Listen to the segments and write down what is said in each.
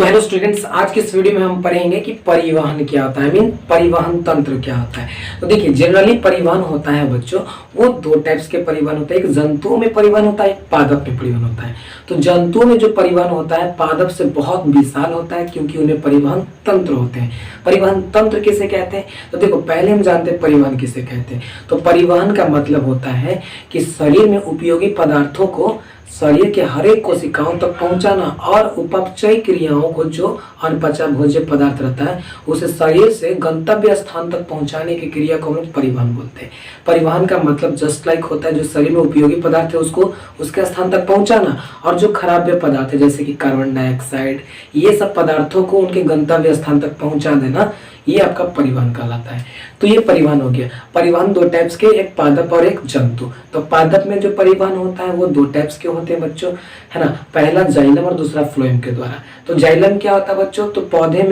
तो hello students, आज के इस वीडियो में हम पढ़ेंगे कि परिवहन क्या होता है, परिवहन तंत्र क्या होता है। तो देखिए, जनरली परिवहन होता है बच्चों, वो दो टाइप्स के परिवहन होता है। एक जंतुओं में परिवहन होता है, एक पादप में परिवहन होता है। तो जंतुओं में जो परिवहन होता है पादप से बहुत विशाल होता है, क्योंकि उन्हें परिवहन तंत्र होते हैं। परिवहन तंत्र किसे कहते हैं? तो देखो, पहले हम जानते हैं परिवहन किसे कहते हैं। तो परिवहन का मतलब होता है कि शरीर में उपयोगी पदार्थों को शरीर के हर एक कोशिकाओं तक पहुंचाना और उपचय क्रियाओं को, जो अनपचा भोज्य पदार्थ रहता है, उसे शरीर से गंतव्य स्थान तक पहुंचाने की क्रिया को हम लोग परिवहन बोलते हैं। परिवहन का मतलब जस्ट लाइक होता है, जो शरीर में उपयोगी पदार्थ है उसको उसके स्थान तक पहुंचाना, और जो खराब पदार्थ है जैसे कि कार्बन डाइऑक्साइड, ये सब पदार्थों को उनके गंतव्य स्थान तक पहुंचा देना, ये आपका परिवहन कहलाता है। तो ये परिवहन हो गया। परिवहन दो टाइप्स के, एक पादप और एक जंतु। तो पादप में जो परिवहन होता है वो दो टाइप्स के होते हैं बच्चों, है ना। पहला जाइलम और दूसरा फ्लोएम के द्वारा। तो जाइलम क्या होता है बच्चों? तो पौधे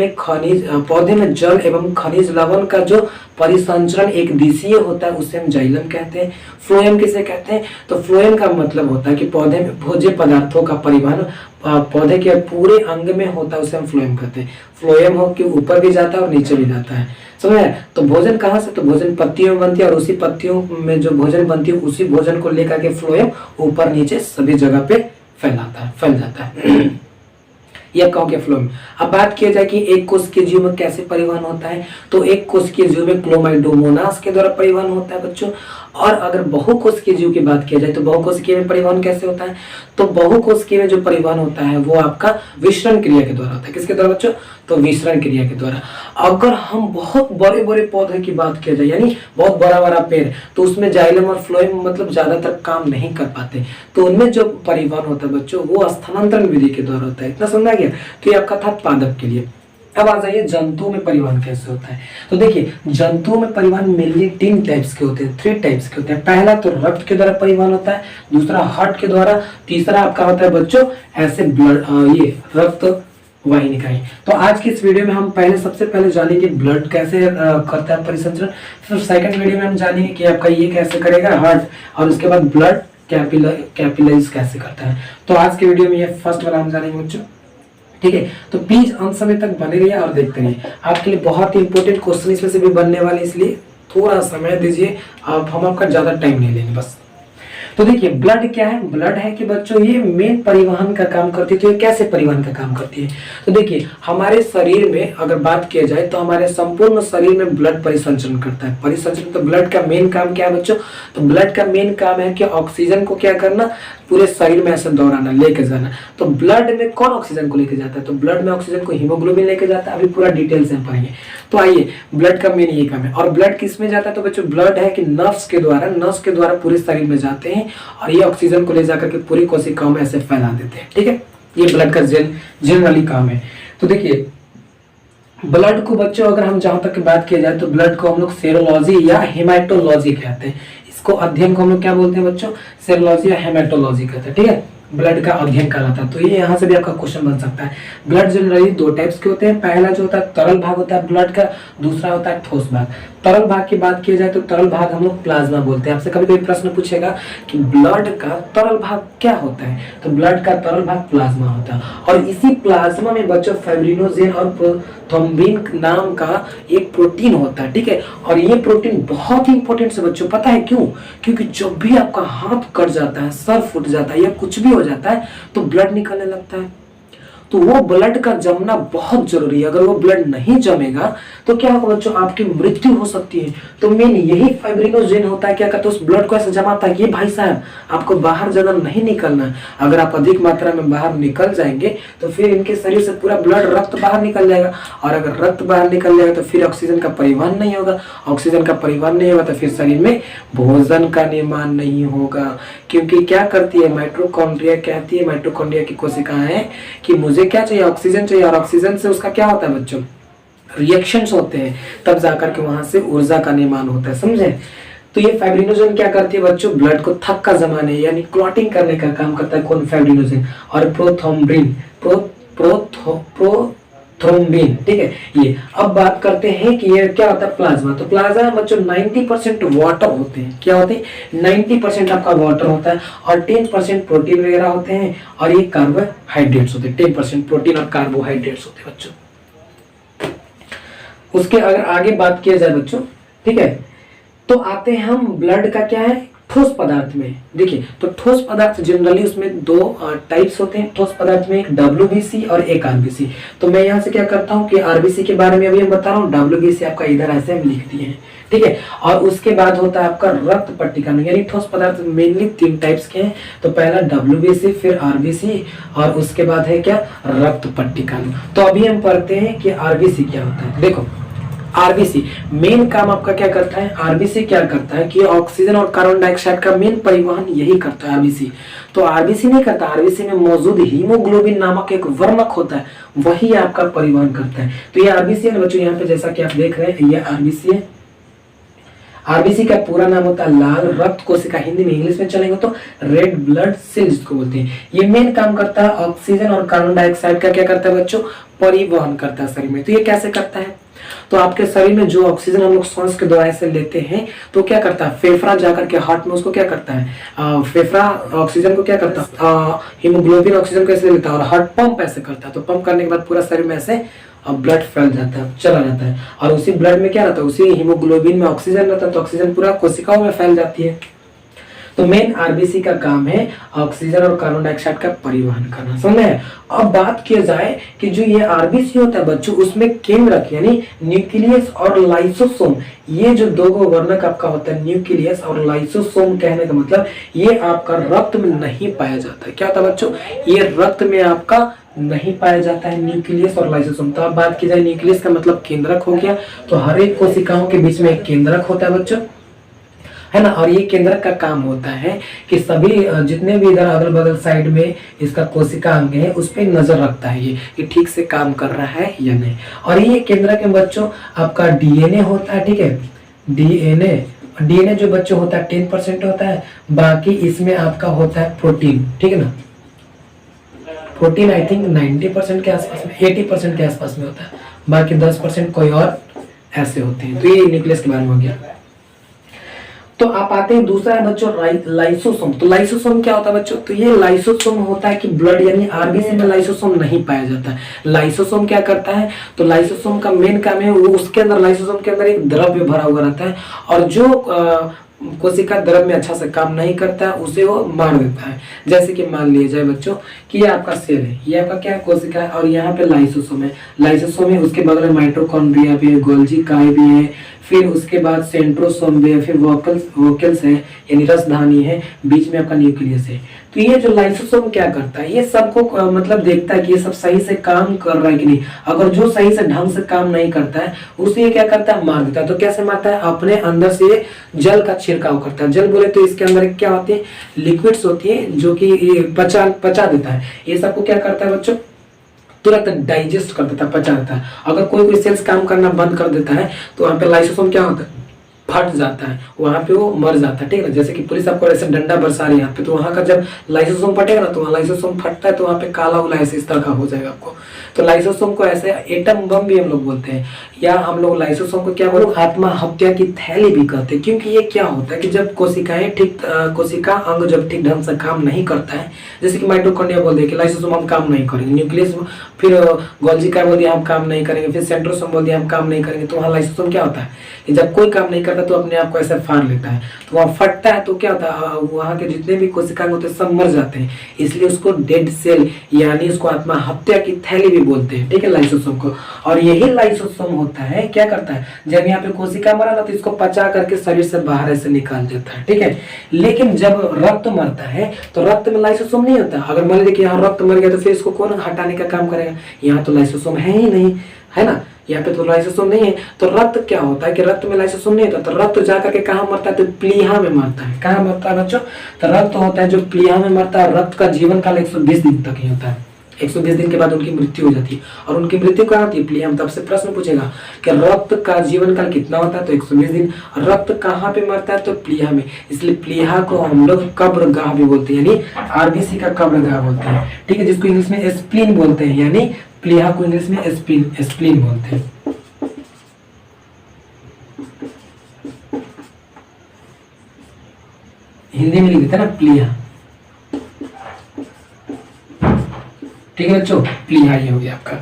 में जल एवं खनिज लवण का जो परिसंचरण एक दिशीय होता है उसे हम जाइलम कहते हैं। फ्लोएम किसे कहते हैं? तो फ्लोएम का मतलब होता है कि पौधे में भोज्य पदार्थों का परिवहन पौधे के पूरे अंग में होता है, उसे हम फ्लोएम कहते हैं। फ्लोएम हो कि ऊपर भी जाता है और नीचे भी जाता है, समझ। तो भोजन कहाँ से? तो भोजन पत्तियों में बनती है, और उसी पत्तियों में जो भोजन बनती है उसी भोजन को लेकर के फ्लोएम ऊपर नीचे सभी जगह पे फैल जाता है। यह कहो के फ्लोएम। अब बात किया जाए कि एक कोशिकीय जीव में कैसे परिवहन होता है। तो एक कोशिकीय जीव में क्लोमाइडोमोनास के द्वारा परिवहन होता है बच्चों। और अगर बहुकोशिकीय जीव की बात किया जाए तो बहुकोशिकीय में परिवहन कैसे होता है? तो बहुकोशिकीय में जो परिवहन होता है वो आपका विसरण क्रिया के द्वारा होता है। किसके द्वारा बच्चों? तो विसरण क्रिया के द्वारा। अगर हम बहुत बड़े बड़े पौधे की बात किया जाए, यानी बहुत बड़ा बड़ा पेड़, तो उसमें जाइलम और फ्लोएम मतलब ज्यादातर काम नहीं कर पाते। तो उनमें जो परिवहन होता है बच्चों वो स्थानांतरण विधि के द्वारा होता है। इतना समझा गया? तो ये आपका था पादप के लिए। अब आ जाइए जंतुओं में परिवहन कैसे होता है। तो देखिए, जंतुओं में परिवहन मेनली तीन टाइप्स के होते हैं, 3 टाइप्स के होते हैं। पहला तो रक्त के द्वारा परिवहन होता है, दूसरा हार्ट के द्वारा, तीसरा आपका होता है बच्चों ऐसे ब्लड, ये रक्त वाहिनी का ही। तो आज की इस वीडियो में हम सबसे पहले जानेंगे ब्लड कैसे करता है परिसंचरण। फिर सेकंड वीडियो में हम जानेंगे कि आपका ये कैसे करेगा हार्ट, और उसके बाद ब्लड कैपिलरीज कैसे करता है। तो आज के वीडियो में ये फर्स्ट वाला हम जानेंगे बच्चों, ठीक है। तो प्लीज अंत समय तक बने रहिए और देखते रहिए। आपके लिए बहुत ही इंपॉर्टेंट क्वेश्चन इसमें से भी बनने वाले, इसलिए थोड़ा समय दीजिए। हम आपका ज्यादा टाइम नहीं लेंगे बस। तो देखिए, ब्लड क्या है? ब्लड है कि बच्चों ये मेन परिवहन का काम करती है। तो ये कैसे परिवहन का काम करती है? तो देखिए, हमारे शरीर में अगर बात किया जाए तो हमारे संपूर्ण शरीर में ब्लड परिसंचरण करता है। परिसंचरण, तो ब्लड का मेन काम क्या है बच्चों? तो ब्लड का मेन काम है कि ऑक्सीजन को क्या करना, पूरे शरीर में ऐसे दौड़ाना, लेके जाना। तो ब्लड में कौन ऑक्सीजन को लेके जाता है? तो ब्लड में ऑक्सीजन को हीमोग्लोबिन लेके जाता है। अभी पूरा डिटेल से हम पढ़ेंगे। तो आइए, ब्लड का मेन ये काम है। और ब्लड किस में जाता है? तो बच्चों ब्लड है कि नर्व्स के द्वारा पूरे शरीर में जाते हैं, और ये ऑक्सीजन को ले जाकर के पूरी कोशिकाओं में ऐसे फैला देते हैं, ठीक है। ये ब्लड का जनरली काम है। तो देखिए, ब्लड को बच्चों अगर हम जहां तक बात किया जाए तो ब्लड को हम लोग सेरोलॉजी या हेमाटोलॉजी कहते हैं। इसको अध्ययन को हम लोग क्या बोलते हैं बच्चों? सेरोलॉजी या हेमाटोलॉजी कहते हैं, ठीक है। ब्लड का अध्ययन कहलाता है। तो ये यहाँ से भी आपका क्वेश्चन बन सकता है। ब्लड जनरली दो टाइप्स के होते हैं। पहला जो होता है तरल भाग होता है ब्लड का, दूसरा होता है ठोस भाग। तरल भाग की बात की जाए तो तरल भाग हम लोग प्लाज्मा बोलते हैं। आपसे कभी कोई प्रश्न पूछेगा कि ब्लड का तरल भाग क्या होता है, तो ब्लड का तरल भाग प्लाज्मा होता है। और इसी प्लाज्मा में बच्चों फाइब्रिनोजेन और प्रोथ्रोम्बिन नाम का एक प्रोटीन होता है, ठीक है। और ये प्रोटीन बहुत ही इंपॉर्टेंट है बच्चों, पता है क्यों? क्योंकि जब भी आपका हाथ कट जाता है, सर फूट जाता है या कुछ भी हो जाता है तो ब्लड निकलने लगता है। तो वो ब्लड का जमना बहुत जरूरी है। अगर वो ब्लड नहीं जमेगा तो क्या होगा बच्चों? आपकी मृत्यु हो सकती है। तो मेन यही फाइब्रिनोजेन होता है, क्या कहते हैं, उस ब्लड को ऐसे जमाता है कि भाई साहब आपको बाहर ज्यादा नहीं निकलना है। अगर आप अधिक मात्रा में बाहर निकल जाएंगे तो फिर इनके शरीर से पूरा ब्लड रक्त बाहर निकल जाएगा, और अगर रक्त बाहर निकल जाएगा तो फिर ऑक्सीजन का परिवहन नहीं होगा। ऑक्सीजन का परिवहन नहीं होगा तो फिर शरीर में भोजन का निर्माण नहीं होगा। क्योंकि क्या करती है माइटोकॉन्ड्रिया, कहती है माइटोकॉन्ड्रिया की कोशिकाएं कि मुझे क्या चाहिए? ऑक्सीजन चाहिए। और ऑक्सीजन से उसका क्या होता है बच्चों? रिएक्शंस होते हैं, तब जाकर के वहां से ऊर्जा का निर्माण होता है, समझे। तो ये फाइब्रिनोजेन क्या करती है बच्चों? ब्लड को थक्का जमाने यानी क्लॉटिंग करने का काम करता है। कौन? फाइब्रिनोजेन। और थ्रोम्बिन, ठीक है। ये अब बात करते हैं कि ये क्या होता है प्लाज्मा। तो प्लाज्मा में बच्चों 90% वाटर होते हैं। क्या होते हैं? 90% आपका वाटर होता है और 10% प्रोटीन वगैरह होते हैं और ये कार्बोहाइड्रेट्स होते हैं। 10% प्रोटीन और कार्बोहाइड्रेट्स होते हैं बच्चों। उसके अगर आगे बात किया जाए बच्चों, ठीक है, तो आते हैं हम ब्लड का क्या है ठोस पदार्थ में। देखिए तो ठोस पदार्थ जनरली उसमें दो टाइप्स होते हैं ठोस पदार्थ में, एक WBC और एक RBC। तो मैं यहाँ से क्या करता हूँ कि RBC के बारे में अभी हम बता रहा हूँ, WBC आपका इधर ऐसे हम लिख दिए हैं, ठीक है। और उसके बाद होता है आपका रक्त पट्टिका, यानी ठोस पदार्थ मेनली 3 टाइप्स के हैं। तो पहला WBC, फिर RBC और उसके बाद है क्या रक्त पट्टिका। तो अभी हम पढ़ते हैं कि RBC क्या होता है। देखो आरबीसी मेन काम आपका क्या करता है, आरबीसी क्या करता है कि ऑक्सीजन और कार्बन डाइऑक्साइड का मेन परिवहन यही करता है आरबीसी। तो आरबीसी नहीं करता, आरबीसी में मौजूद हीमोग्लोबिन नामक एक वर्णक होता है, वही आपका परिवहन करता है। तो ये आरबीसी है बच्चों, यहाँ पे जैसा कि आप देख रहे हैं ये आरबीसी है। आरबीसी का पूरा नाम होता है लाल रक्त कोशिका, हिंदी में इंग्लिश में चलेंगे तो रेड ब्लड सेल जिसको बोलते हैं। ये मेन काम करता है ऑक्सीजन और कार्बन डाइऑक्साइड का क्या करता है बच्चों, परिवहन करता है शरीर में। तो ये कैसे करता है, तो आपके शरीर में जो ऑक्सीजन हम लोग सांस के द्वारा से लेते हैं तो क्या करता है, फेफड़ा जाकर के हार्ट में उसको क्या करता है, फेफड़ा ऑक्सीजन को क्या करता है, हीमोग्लोबिन ऑक्सीजन को ऐसे लेता है और हार्ट पंप ऐसे करता है। तो पंप करने के बाद पूरा शरीर में ऐसे ब्लड फैल जाता है, चला जाता है और उसी ब्लड में क्या रहता है, उसी हीमोग्लोबिन में ऑक्सीजन रहता है, तो ऑक्सीजन पूरा कोशिकाओं में फैल जाती है। तो मेन आरबीसी का काम है ऑक्सीजन और कार्बन डाइऑक्साइड का परिवहन करना, समझे। अब बात किया जाए कि जो ये आरबीसी होता है बच्चों, उसमें केंद्रक यानी न्यूक्लियस और लाइसोसोम, ये जो दो वर्णक आपका होता है न्यूक्लियस और लाइसोसोम, कहने का मतलब ये आपका रक्त में नहीं पाया जाता है। क्या होता है बच्चों, ये रक्त में आपका नहीं पाया जाता है न्यूक्लियस और लाइसोसोम। तो अब बात की जाए न्यूक्लियस का मतलब केंद्रक हो गया, तो हर एक कोशिकाओं के बीच में एक केंद्रक होता है बच्चों, है ना। और ये केंद्रक का काम होता है कि सभी जितने भी इधर अगल बगल साइड में इसका कोशिका अंग है उस पर नजर रखता है ये कि ठीक से काम कर रहा है या नहीं। और ये केंद्रक में बच्चों आपका डीएनए होता है, ठीक है। डीएनए जो बच्चों होता है 10% होता है, बाकी इसमें आपका होता है प्रोटीन, ठीक है ना। प्रोटीन आई थिंक 90% के आसपास में, 80% के आसपास में होता है, बाकी 10% कोई और ऐसे होते हैं। तो ये न्यूक्लियस के बारे में हो गया। तो आप आते हैं दूसरा है बच्चों लाइसोसोम। तो लाइसोसोम क्या होता है बच्चों, तो ये लाइसोसोम होता है कि ब्लड यानी आरबीसी में लाइसोसोम नहीं पाया जाता है। लाइसोसोम क्या करता है, तो लाइसोसोम का मेन काम है वो उसके अंदर, लाइसोसोम के अंदर एक द्रव्य भरा हुआ रहता है और जो कोशिका द्रव में अच्छा से काम नहीं करता है उसे वो मार देता है। जैसे कि मान लिया जाए बच्चों कि ये आपका सेल है, ये आपका क्या कोशिका है और यहाँ पे लाइसोसोम है। लाइसोसोम है, उसके बगल में माइटोकॉन्ड्रिया भी है, गोल्जी काय भी है, फिर उसके बाद सेंट्रोसोम भी है, फिर वोकल्स है यानी रसधानी है, बीच में आपका न्यूक्लियस है। तो ये जो लाइसोसोम क्या करता है, ये सबको मतलब देखता है कि ये सब सही से काम कर रहा है कि नहीं। अगर जो सही से ढंग से काम नहीं करता है उसे ये क्या करता है, मार देता है। तो कैसे मारता है, अपने अंदर से जल का छिड़काव करता है। जल बोले तो इसके अंदर क्या होती है, लिक्विड्स होती है जो कि पचा देता है। ये सबको क्या करता है बच्चों, तुरंत डाइजेस्ट कर देता है, पचा देता है। अगर कोई सेल्स काम करना बंद कर देता है तो वहाँ पे लाइसोसोम क्या होता है, फट जाता है, वहां पे वो मर जाता है, ठीक है ना। जैसे कि पुलिस आपको ऐसे डंडा बरसा रही है यहाँ पे, तो वहां का जब लाइसोसोम फटेगा ना तो वहाँ लाइसोसोम फटता है तो वहाँ पे काला उला ऐसे इस तरह का हो जाएगा आपको। तो लाइसोसोम को ऐसे एटम बम भी हम लोग बोलते हैं, या हम लोग लाइसोसोम को क्या बोलते हैं, आत्मा हत्या की थैली भी कहते हैं। क्योंकि ये क्या होता है कि जब कोशिकाएं कोशिका अंग जब ठीक ढंग से काम नहीं करता है, जैसे कि माइटोकॉन्ड्रिया बोल दिया कि लाइसोसोम हम काम नहीं करेंगे, न्यूक्लियस फिर गोल्जी काय बोल दिया हम काम नहीं करेंगे, फिर सेंट्रोसोम बोल दिया हम काम नहीं करेंगे। तो वहाँ लाइसोसोम क्या होता है कि जब कोई काम नहीं करता तो अपने आप को ऐसे फाड़ लेता है, तो वहाँ फटता है तो क्या होता है, वहाँ के जितने भी कोशिकाएं होते हैं सब मर जाते हैं। इसलिए उसको डेड सेल यानी उसको आत्मा हत्या की थैली भी बोलते हैं, ठीक है, लाइसोसोम को। और यही लाइसोसोम होता है क्या करता है, जब यहाँ पे कोशिका मरा ना तो इसको पचा करके शरीर से बाहर ऐसे निकाल देता है, ठीक है। लेकिन जब रक्त मरता है तो रक्त में लाइसोसोम नहीं होता। अगर मान लीजिए कि यहाँ रक्त मर गया तो फिर इसको कौन हटाने का काम करेगा, यहाँ तो लाइसोसोम है ही नहीं, है ना, यहाँ पे तो लाइसोसोम नहीं है। तो रक्त क्या होता है कि रक्त में लाइसोसोम नहीं होता, तो रक्त जाकर के कहाँ मरता है, तो प्लीहा में मरता है। कहाँ मरता है बच्चों, तो रक्त होता है जो प्लीहा में मरता है। रक्त का जीवन काल 120 दिन तक ही होता है, 120 दिन के बाद उनकी मृत्यु हो जाती है। और उनकी मृत्यु कहाँ होती है, प्लीहा में। तब से प्रश्न पूछेगा कि रक्त का जीवन काल कितना होता है, तो 120 दिन। रक्त कहाँ पे मरता है, तो प्लीहा में। इसलिए प्लीहा को हम लोग कब्रगाह भी बोलते हैं, यानी आरबीसी का कब्रगाह बोलते हैं, ठीक है, जिसको इंग्लिश में स्प्लीन बोलते हैं, यानी प्लीहा को इंग्लिश में स्प्लीन बोलते हैं। हिंदी में लिख देते हैं ना प्लीहा। ठीक है बच्चों, प्लीहा ये हो गया आपका।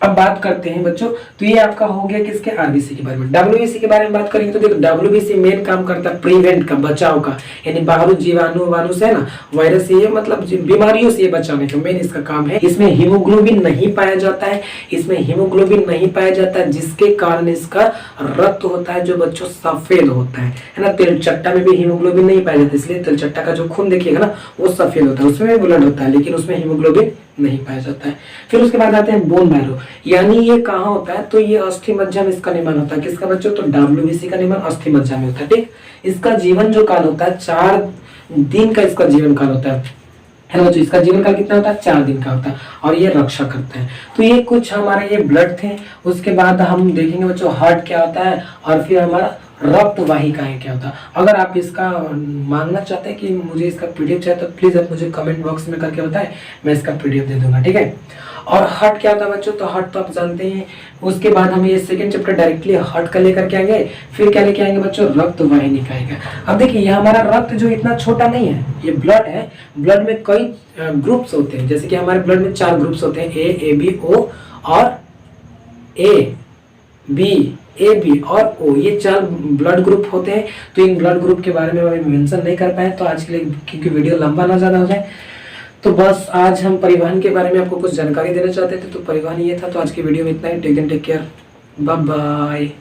अब बात करते हैं बच्चों, तो ये आपका हो गया किसके, आरबीसी के बारे में। डब्ल्यूबीसी के बारे में बात करेंगे तो देखो डब्ल्यूबीसी मेन काम करता है प्रिवेंट का, बचाव का, यानी बाहरी जीवाणु वाणु से ना, वायरस से, ये मतलब बीमारियों से ये बचाने का मेन इसका काम है। इसमें हीमोग्लोबिन नहीं पाया जाता है, इसमें हीमोग्लोबिन नहीं पाया जाता है, जिसके कारण इसका रक्त होता है जो बच्चों सफेद होता है ना। तिलचट्टा में भी हीमोग्लोबिन नहीं पाया जाता, इसलिए तिलचट्टा का जो खून देखिएगा ना वो सफेद होता है, उसमें भी ब्लड होता है लेकिन उसमें हीमोग्लोबिन नहीं पाया जाता है। फिर उसके बाद आते हैं बोन मैरो, यानी ये कहाँ होता है, तो ये अस्थि मज्जा में इसका निर्माण होता है। किसका बच्चों, तो डब्ल्यूबीसी का निर्माण अस्थि मज्जा में होता है। ठीक, इसका जीवन जो काल होता है 4 दिन का इसका जीवन काल होता है ना बच्चों। इसका जीवन काल कितना होता है, 4 दिन का होता है, और ये रक्षा करता है। तो ये कुछ हमारे ये ब्लड थे। उसके बाद हम देखेंगे बच्चों हार्ट क्या होता है, और फिर हमारा रक्त वाहिकाएं क्या होता है। अगर आप इसका मांगना चाहते हैं कि मुझे इसका पीडीएफ चाहिए तो प्लीज आप मुझे कमेंट बॉक्स में करके बताएं, मैं इसका पीडीएफ दे दूंगा। ठीक है, और हार्ट क्या होता है बच्चों, तो हार्ट तो आप जानते हैं। उसके बाद हम ये सेकंड चैप्टर डायरेक्टली हार्ट का लेकर के आएंगे। फिर क्या लेके आएंगे बच्चों, रक्त वाहिनी का आएगा। अब देखिए ये हमारा रक्त जो इतना छोटा नहीं है, ये ब्लड है। ब्लड में कई ग्रुप्स होते हैं, जैसे कि हमारे ब्लड में 4 ग्रुप्स होते हैं, ए बी ओ और ए बी और ओ, ये 4 ब्लड ग्रुप होते हैं। तो इन ब्लड ग्रुप के बारे में अभी मेंशन नहीं कर पाए तो आज के लिए, क्योंकि वीडियो लंबा ना ज़्यादा हो जाए, तो बस आज हम परिवहन के बारे में आपको कुछ जानकारी देना चाहते थे। तो परिवहन ये था। तो आज की वीडियो में इतना ही। Take care, bye bye.